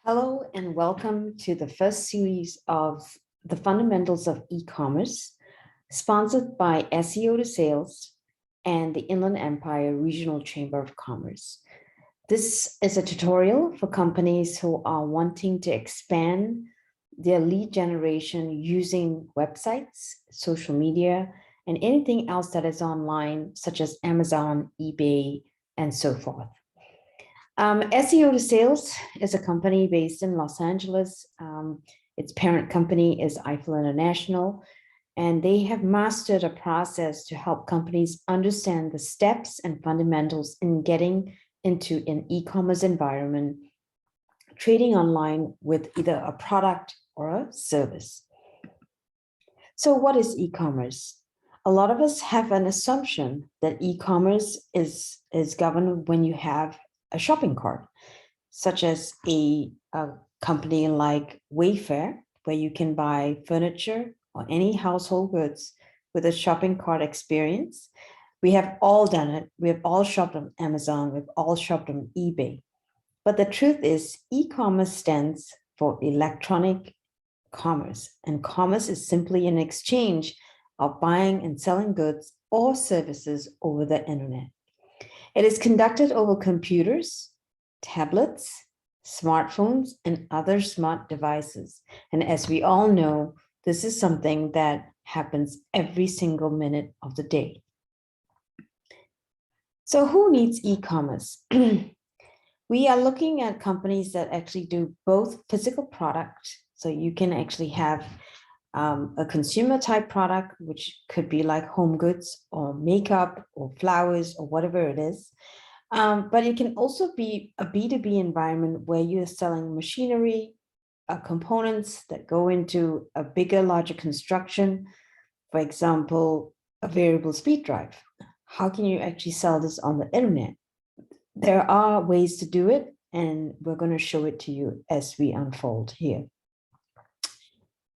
Hello and welcome to the first series of the Fundamentals of E-commerce, sponsored by SEO to Sales and the Inland Empire Regional Chamber of Commerce. This is a tutorial for companies who are wanting to expand their lead generation using websites, social media, and anything else that is online, such as Amazon, eBay, and so forth. SEO to Sales is a company based in Los Angeles. Its parent company is Eiffel International, and they have mastered a process to help companies understand the steps and fundamentals in getting into an e-commerce environment, trading online with either a product or a service. So what is e-commerce? A lot of us have an assumption that e-commerce is governed when you have a shopping cart, such as a company like Wayfair, where you can buy furniture or any household goods with a shopping cart experience. We have all done it. We have all shopped on Amazon. We've all shopped on eBay. But the truth is, e-commerce stands for electronic commerce, and commerce is simply an exchange of buying and selling goods or services over the internet. It is conducted over computers, tablets, smartphones, and other smart devices. And as we all know, this is something that happens every single minute of the day. So who needs e-commerce? We are looking at companies that actually do both physical product. So you can actually have a consumer type product, which could be like home goods or makeup or flowers or whatever it is. But it can also be a B2B environment where you're selling machinery, components that go into a bigger, larger construction. For example, a variable speed drive. How can you actually sell this on the internet? There are ways to do it, and we're going to show it to you as we unfold here.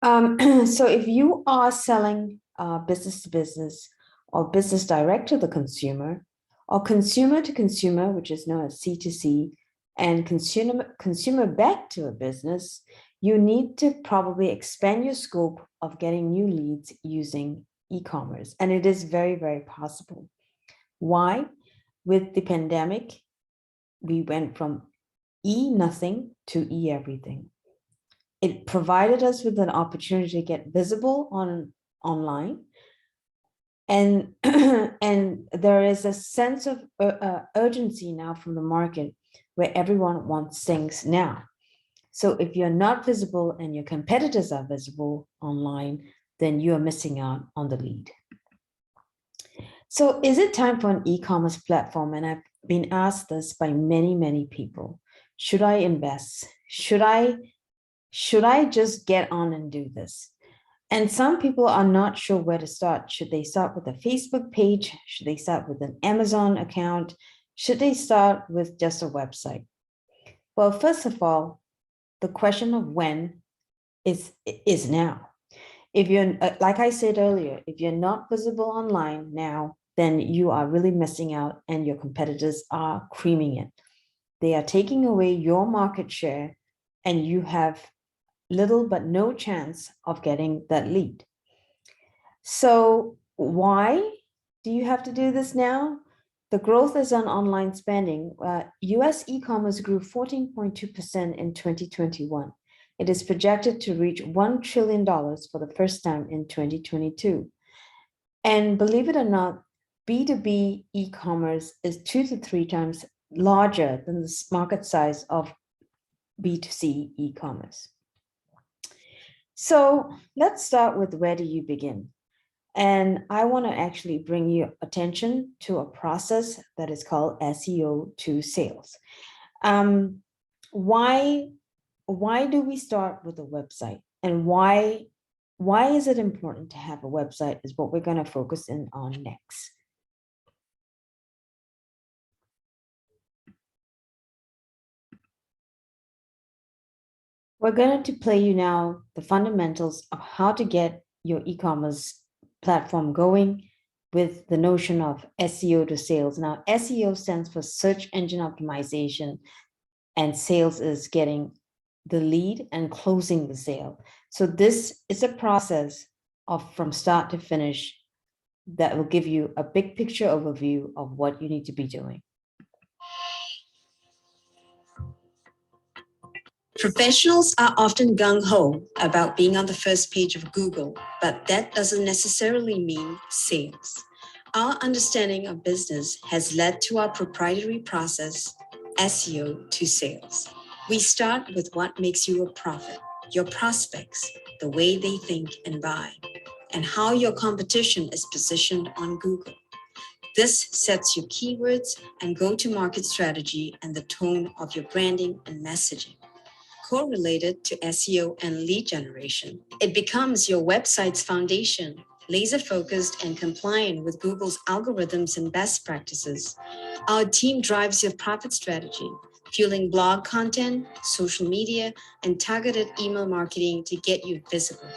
So if you are selling business to business or business direct to the consumer or consumer to consumer, which is known as C2C, and consumer back to a business, you need to probably expand your scope of getting new leads using e-commerce. And it is very, very possible. Why? With the pandemic, we went from E-nothing to E-everything. It provided us with an opportunity to get visible online. And, and there is a sense of urgency now from the market where everyone wants things now. So if you're not visible and your competitors are visible online, then you are missing out on the lead. So is it time for an e-commerce platform? And I've been asked this by many, many people. Should I invest? Should I just get on and do this? And some people are not sure where to start. Should they start with a Facebook page? Should they start with an Amazon account? Should they start with just a website? Well, first of all, the question of when is now. If you're, like I said earlier, if you're not visible online now, then you are really missing out and your competitors are creaming it. They are taking away your market share and you have little but no chance of getting that lead. So why do you have to do this now? The growth is on online spending. US e-commerce grew 14.2% in 2021. It is projected to reach $1 trillion for the first time in 2022. And believe it or not, B2B e-commerce is 2 to 3 times larger than the market size of B2C e-commerce. So let's start with where do you begin? And I want to actually bring your attention to a process that is called SEO to sales. Why do we start with a website? And why is it important to have a website is what we're going to focus in on next. We're going to play you now the fundamentals of how to get your e-commerce platform going with the notion of SEO to sales. Now, SEO stands for search engine optimization, and sales is getting the lead and closing the sale. So this is a process of from start to finish that will give you a big picture overview of what you need to be doing. Professionals are often gung-ho about being on the first page of Google, but that doesn't necessarily mean sales. Our understanding of business has led to our proprietary process, SEO to sales. We start with what makes you a profit, your prospects, the way they think and buy, and how your competition is positioned on Google. This sets your keywords and go-to-market strategy and the tone of your branding and messaging. Correlated to SEO and lead generation, it becomes your website's foundation, laser-focused and compliant with Google's algorithms and best practices. Our team drives your profit strategy, fueling blog content, social media, and targeted email marketing to get you visible.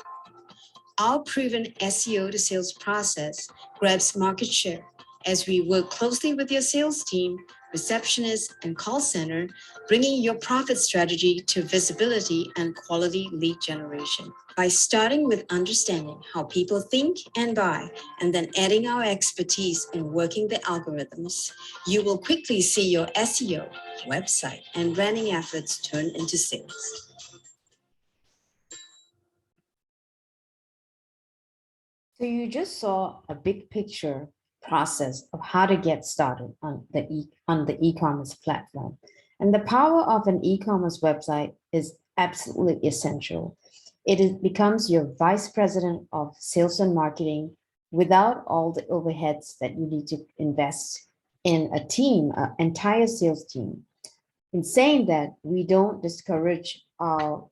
Our proven SEO to sales process grabs market share as we work closely with your sales team, receptionist, and call center, bringing your profit strategy to visibility and quality lead generation. By starting with understanding how people think and buy, and then adding our expertise in working the algorithms, you will quickly see your SEO, website, and branding efforts turn into sales. So you just saw a big picture process of how to get started on the e-commerce platform. And the power of an e-commerce website is absolutely essential. Becomes your vice president of sales and marketing without all the overheads that you need to invest in a team, an entire sales team. In saying that, we don't discourage our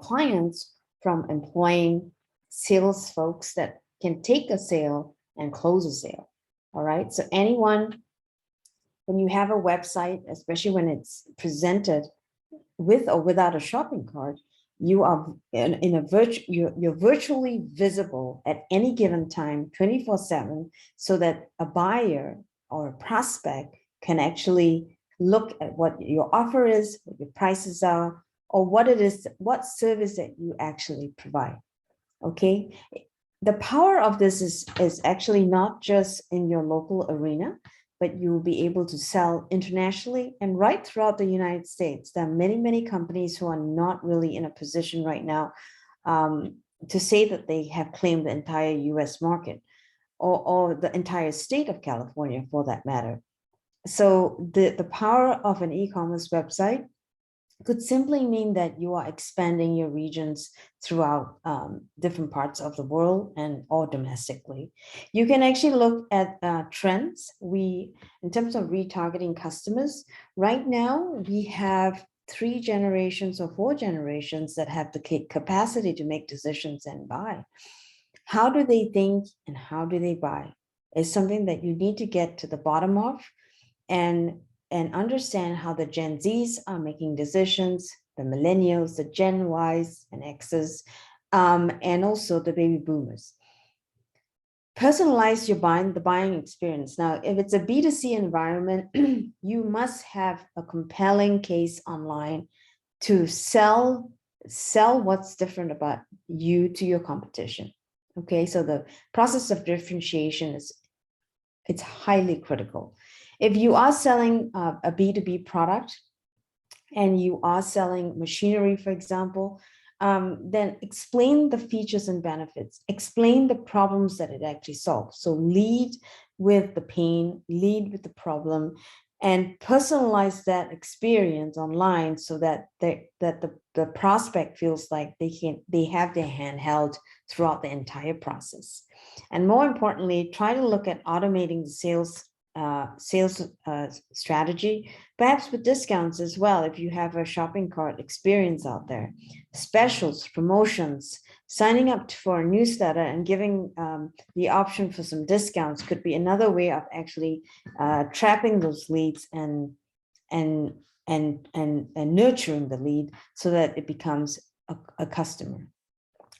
clients from employing sales folks that can take a sale and close a sale. All right. So anyone, when you have a website, especially when it's presented with or without a shopping cart, you are you're virtually visible at any given time, 24/7, so that a buyer or a prospect can actually look at what your offer is, what your prices are, or what it is, what service that you actually provide. Okay. The power of this is actually not just in your local arena, but you will be able to sell internationally and right throughout the United States. There are many, many companies who are not really in a position right now to say that they have claimed the entire US market or the entire state of California for that matter. So the power of an e-commerce website could simply mean that you are expanding your regions throughout different parts of the world and or domestically. You can actually look at trends. In terms of retargeting customers, right now we have 3 generations or 4 generations that have the capacity to make decisions and buy. How do they think and how do they buy is something that you need to get to the bottom of and understand how the Gen Zs are making decisions, the millennials, the Gen Ys and Xs, and also the baby boomers. Personalize the buying experience. Now, if it's a B2C environment, you must have a compelling case online to sell what's different about you to your competition. Okay, so the process of differentiation it's highly critical. If you are selling a B2B product and you are selling machinery, for example, then explain the features and benefits, explain the problems that it actually solves. So lead with the pain, lead with the problem, and personalize that experience online so that the prospect feels like they have their hand held throughout the entire process. And more importantly, try to look at automating the sales strategy, perhaps with discounts as well. If you have a shopping cart experience out there, specials, promotions, signing up for a newsletter and giving the option for some discounts could be another way of actually trapping those leads and nurturing the lead so that it becomes a customer.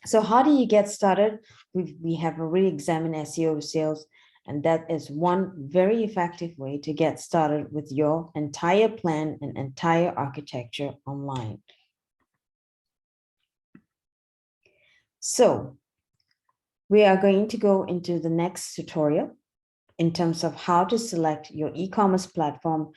So how do you get started? We have already examined SEO to sales. And that is one very effective way to get started with your entire plan and entire architecture online. So we are going to go into the next tutorial in terms of how to select your e-commerce platform,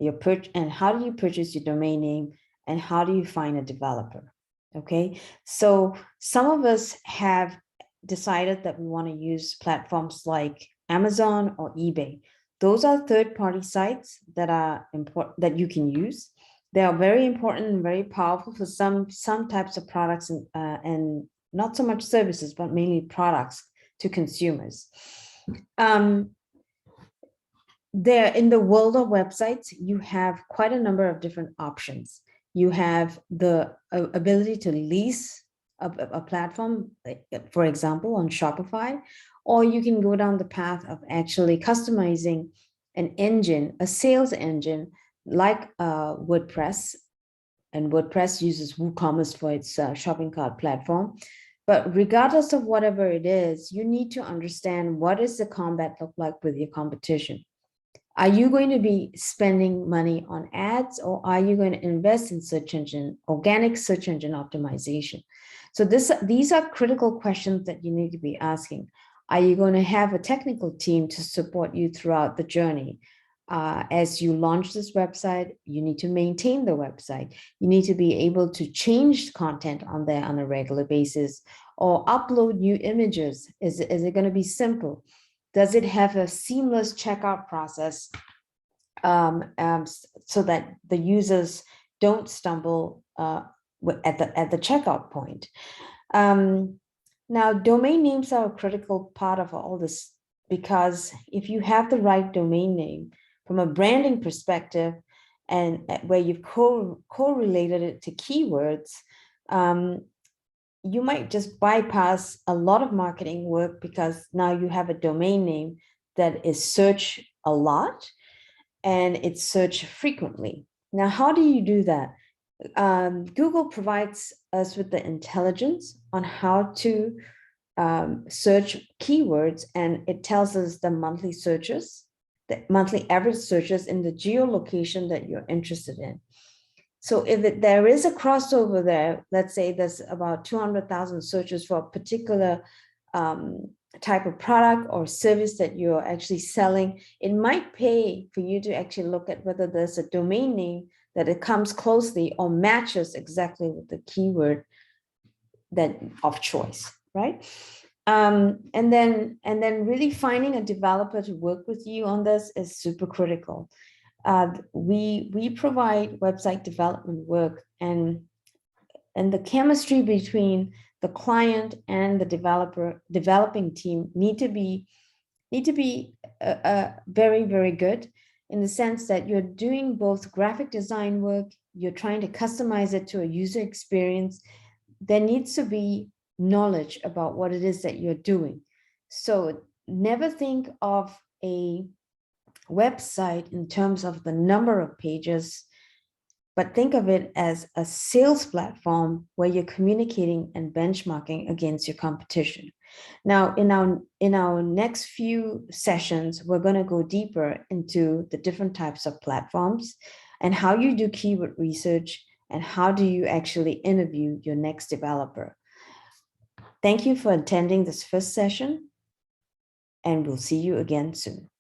and how do you purchase your domain name, and how do you find a developer. Okay, so some of us have decided that we want to use platforms like Amazon or eBay. Those are third-party sites that are important that you can use. They are very important and very powerful for some types of products and not so much services, but mainly products to consumers. There, in the world of websites, you have quite a number of different options. You have the ability to lease a platform, for example, on Shopify, or you can go down the path of actually customizing an engine, a sales engine like WordPress. And WordPress uses WooCommerce for its shopping cart platform. But regardless of whatever it is, you need to understand, what does the combat look like with your competition? Are you going to be spending money on ads, or are you going to invest in organic search engine optimization? So these are critical questions that you need to be asking. Are you going to have a technical team to support you throughout the journey? As you launch this website, you need to maintain the website. You need to be able to change content on there on a regular basis, or upload new images. Is it going to be simple? Does it have a seamless checkout process so that the users don't stumble at the checkout point? Now, domain names are a critical part of all this, because if you have the right domain name from a branding perspective, and where you've correlated it to keywords, you might just bypass a lot of marketing work, because now you have a domain name that is searched a lot and it's searched frequently. Now, how do you do that? Google provides us with the intelligence on how to search keywords, and it tells us the monthly searches, the monthly average searches in the geolocation that you're interested in. So if there is a crossover there, let's say there's about 200,000 searches for a particular type of product or service that you're actually selling, it might pay for you to actually look at whether there's a domain name that it comes closely or matches exactly with the keyword that of choice, right? And then really finding a developer to work with you on this is super critical. We provide website development work, and the chemistry between the client and the developing team need to be very, very good, in the sense that you're doing both graphic design work, you're trying to customize it to a user experience. There needs to be knowledge about what it is that you're doing. So never think of a website in terms of the number of pages, but think of it as a sales platform where you're communicating and benchmarking against your competition. Now, in our next few sessions, we're going to go deeper into the different types of platforms and how you do keyword research, and how do you actually interview your next developer. Thank you for attending this first session, and we'll see you again soon.